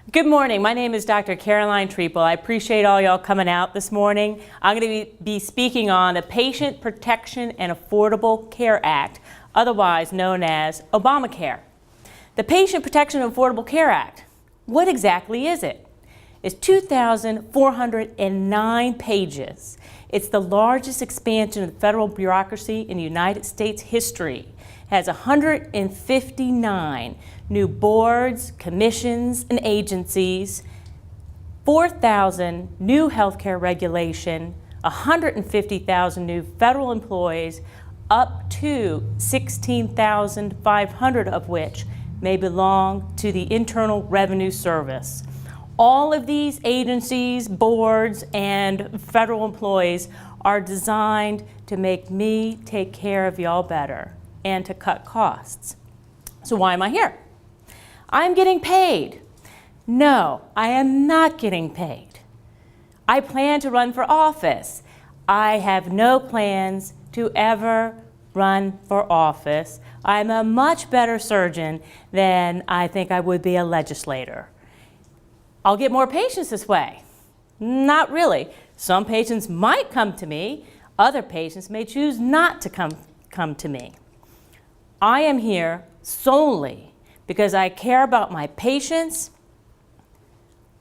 Good morning. My name is Dr. Caroline Treeple. I appreciate all y'all coming out this morning. I'm going to be speaking on the Patient Protection and Affordable Care Act, otherwise known as Obamacare. The Patient Protection and Affordable Care Act, what exactly is it? It's 2,409 pages. It's the largest expansion of the federal bureaucracy in the United States history. It has 159 new boards, commissions, and agencies, 4,000 new healthcare regulation, 150,000 new federal employees, up to 16,500 of which may belong to the Internal Revenue Service. All of these agencies, boards, and federal employees are designed to make me take care of y'all better and to cut costs. So why am I here? I'm getting paid. No, I am not getting paid. I plan to run for office. I have no plans to ever run for office. I'm a much better surgeon than I think I would be a legislator. I'll get more patients this way. Not really. Some patients might come to me. Other patients may choose not to come to me. I am here solely because I care about my patients,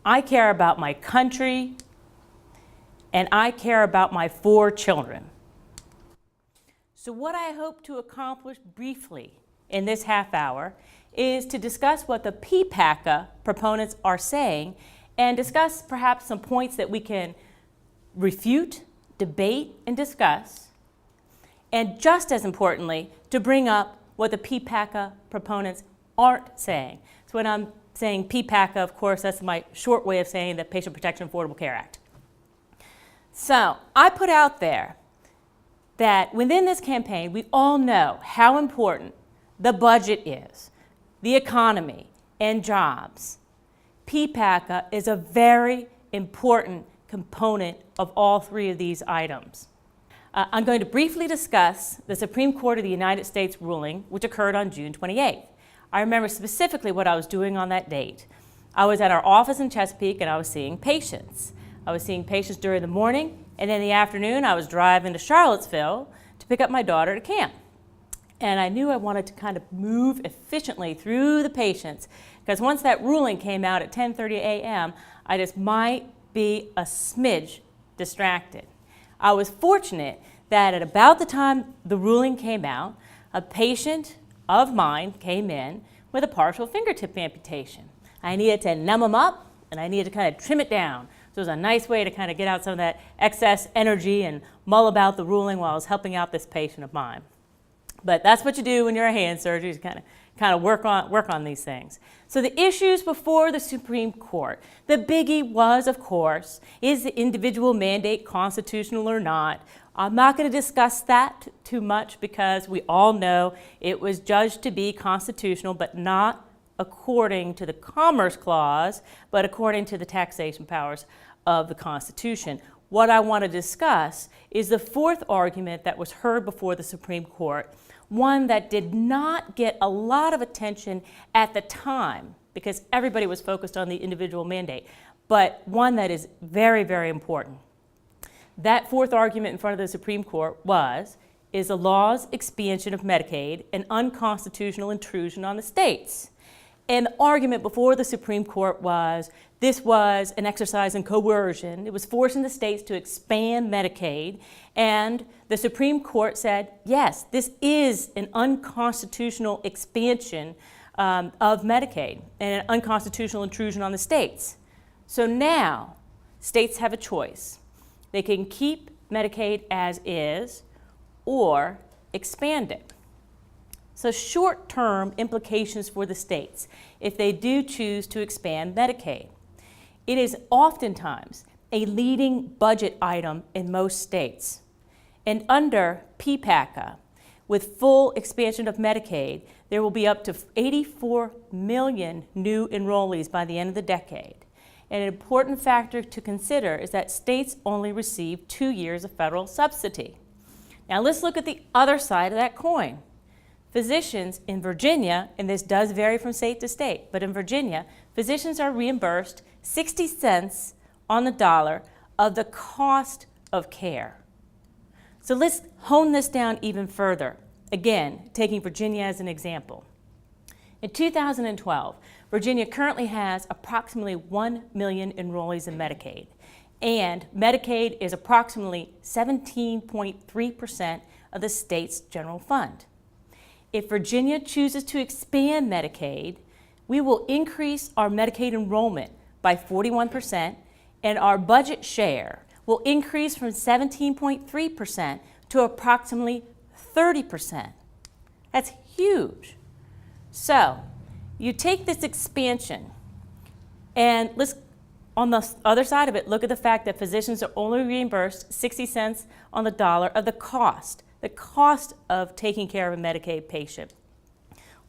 I care about my country, and I care about my 4 children. So what I hope to accomplish briefly in this half hour is to discuss what the PPACA proponents are saying and discuss perhaps some points that we can refute, debate, and discuss. And just as importantly, to bring up what the PPACA proponents aren't saying. So when I'm saying PPACA, of course, that's my short way of saying the Patient Protection and Affordable Care Act. So I put out there that within this campaign, we all know how important the budget is, the economy, and jobs. PPACA is a very important component of all 3 of these items. I'm going to briefly discuss the Supreme Court of the United States ruling, which occurred on June 28th. I remember specifically what I was doing on that date. I was at our office in Chesapeake and I was seeing patients. I was seeing patients during the morning, and in the afternoon I was driving to Charlottesville to pick up my daughter to camp. And I knew I wanted to kind of move efficiently through the patients, because once that ruling came out at 10:30 a.m., I just might be a smidge distracted. I was fortunate that at about the time the ruling came out, a patient of mine came in with a partial fingertip amputation. I needed to numb him up and I needed to kind of trim it down. So it was a nice way to kind of get out some of that excess energy and mull about the ruling while I was helping out this patient of mine. But that's what you do when you're a hand surgeon, is kind of work on these things. So the issues before the Supreme Court, the biggie was, of course, is the individual mandate constitutional or not? I'm not going to discuss that too much because we all know it was judged to be constitutional, but not according to the Commerce Clause, but according to the taxation powers of the Constitution. What I want to discuss is the 4th argument that was heard before the Supreme Court, one that did not get a lot of attention at the time because everybody was focused on the individual mandate, but one that is very, very important. That 4th argument in front of the Supreme Court is the law's expansion of Medicaid an unconstitutional intrusion on the states? And the argument before the Supreme Court was this was an exercise in coercion. It was forcing the states to expand Medicaid. And the Supreme Court said, yes, this is an unconstitutional expansion of Medicaid and an unconstitutional intrusion on the states. So now states have a choice. They can keep Medicaid as is or expand it. So short-term implications for the states if they do choose to expand Medicaid. It is oftentimes a leading budget item in most states. And under PPACA, with full expansion of Medicaid, there will be up to 84 million new enrollees by the end of the decade. And an important factor to consider is that states only receive 2 years of federal subsidy. Now let's look at the other side of that coin. Physicians in Virginia, and this does vary from state to state, but in Virginia, physicians are reimbursed 60 cents on the dollar of the cost of care. So let's hone this down even further. Again, taking Virginia as an example. In 2012, Virginia currently has approximately 1 million enrollees in Medicaid, and Medicaid is approximately 17.3% of the state's general fund. If Virginia chooses to expand Medicaid, we will increase our Medicaid enrollment by 41%, and our budget share will increase from 17.3% to approximately 30%. That's huge. So you take this expansion, and let's, on the other side of it, look at the fact that physicians are only reimbursed 60 cents on the dollar of the cost of taking care of a Medicaid patient.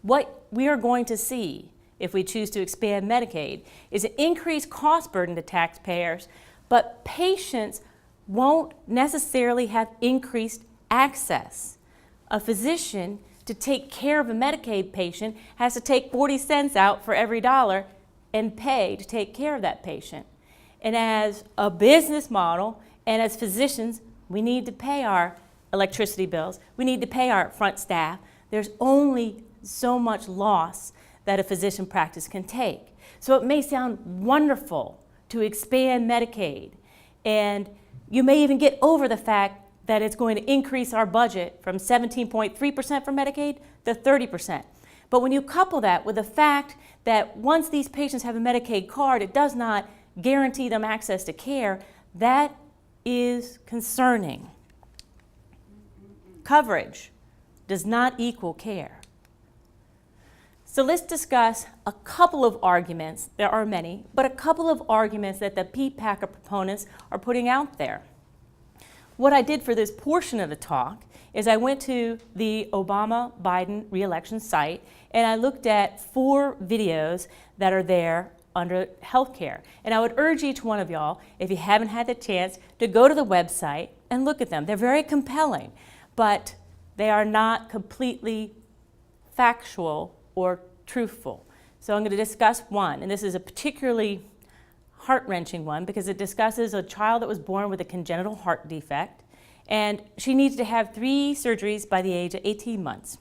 What we are going to see if we choose to expand Medicaid is an increased cost burden to taxpayers, but patients won't necessarily have increased access. A physician, to take care of a Medicaid patient, has to take 40 cents out for every dollar and pay to take care of that patient. And as a business model, and as physicians, we need to pay our electricity bills, we need to pay our front staff. There's only so much loss that a physician practice can take. So it may sound wonderful to expand Medicaid, and you may even get over the fact that it's going to increase our budget from 17.3% for Medicaid to 30%. But when you couple that with the fact that once these patients have a Medicaid card, it does not guarantee them access to care, that is concerning. Coverage does not equal care. So let's discuss a couple of arguments, there are many, but a couple of arguments that the PPACA proponents are putting out there. What I did for this portion of the talk is I went to the Obama-Biden re-election site and I looked at 4 videos that are there under healthcare. And I would urge each one of y'all, if you haven't had the chance, to go to the website and look at them. They're very compelling, but they are not completely factual or truthful. So I'm going to discuss one, and this is a particularly heart-wrenching one because it discusses a child that was born with a congenital heart defect, and she needs to have 3 surgeries by the age of 18 months.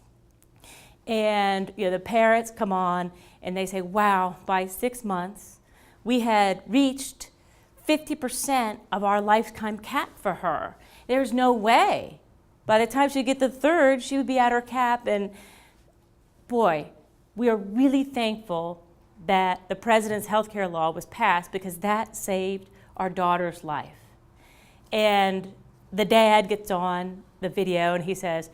And the parents come on and they say, wow, by 6 months, we had reached 50% of our lifetime cap for her. There's no way. By the time she get the 3rd, she would be at her cap, and boy, we are really thankful that the president's health care law was passed because that saved our daughter's life. And the dad gets on the video and he says,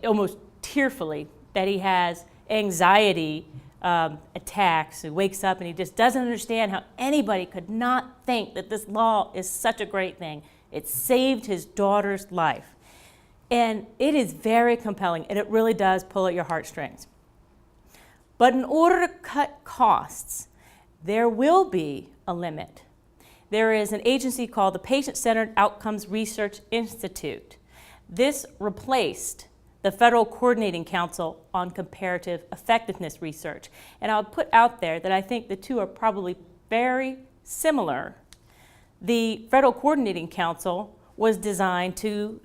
almost tearfully, that he has anxiety attacks. He wakes up and he just doesn't understand how anybody could not think that this law is such a great thing. It saved his daughter's life. And it is very compelling, and it really does pull at your heartstrings. But in order to cut costs, there will be a limit. There is an agency called the Patient-Centered Outcomes Research Institute. This replaced the Federal Coordinating Council on Comparative Effectiveness Research. And I'll put out there that I think the two are probably very similar. The Federal Coordinating Council was designed to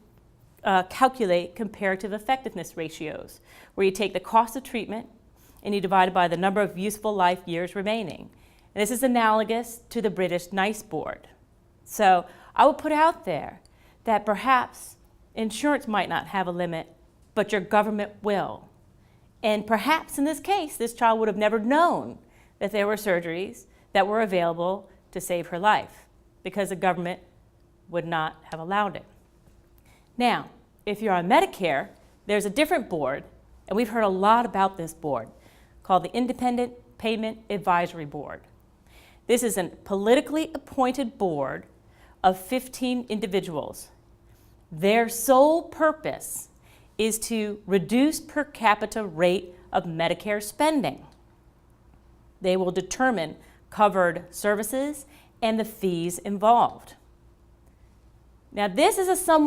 calculate comparative effectiveness ratios, where you take the cost of treatment and you divide it by the number of useful life years remaining. And this is analogous to the British NICE board. So I will put out there that perhaps insurance might not have a limit, but your government will. And perhaps in this case, this child would have never known that there were surgeries that were available to save her life because the government would not have allowed it. Now, if you're on Medicare, there's a different board, and we've heard a lot about this board, called the Independent Payment Advisory Board. This is a politically appointed board of 15 individuals. Their sole purpose is to reduce per capita rate of Medicare spending. They will determine covered services and the fees involved. Now, this is a somewhat